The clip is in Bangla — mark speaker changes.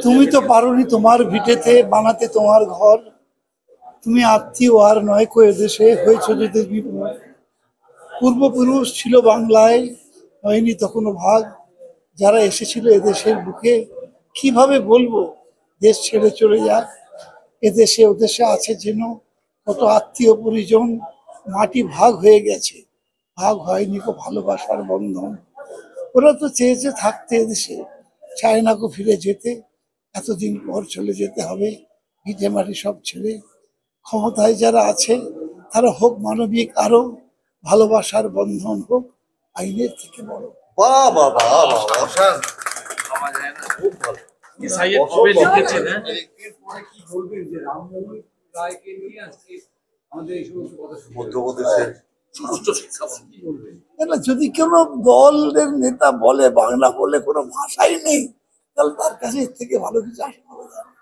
Speaker 1: তুমি তো পারোনি তোমার ভিটেতে বানাতে তোমার ঘর, তুমি আত্মীয় আর নয় কো এদেশে হয়েছ যদি বিপদ। পূর্বপুরুষ ছিল বাংলায়, হয়নি তখনও ভাগ, যারা এসেছিল এদেশের বুকে কিভাবে বলবো দেশ ছেড়ে চলে যাক। এদেশে ওদেশে আছে যেন কত আত্মীয় পরিজন, মাটি ভাগ হয়ে গেছে, ভাগ হয়নি কো ভালোবাসার বন্ধন। ওরা তো চেয়েছে থাকতে এদেশে, চায় না কো ফিরে যেতে, এতদিন পর চলে যেতে হবে ভিটে মাটি সব ছেড়ে। ক্ষমতায় যারা আছে তারা হোক মানবিক আরো, ভালোবাসার বন্ধন হোক আইনের থেকে বড়।
Speaker 2: বাহ বাহ বাহ বাহ, অসাধারণ। খুব ভালো। মধ্যপ্রদেশের
Speaker 1: যদি কোনো দলের নেতা বলে বাংলা বলে কোনো ভাষাই নেই, তাহলে তার কাছে এর থেকে ভালো কিছু আশা করা যায় না।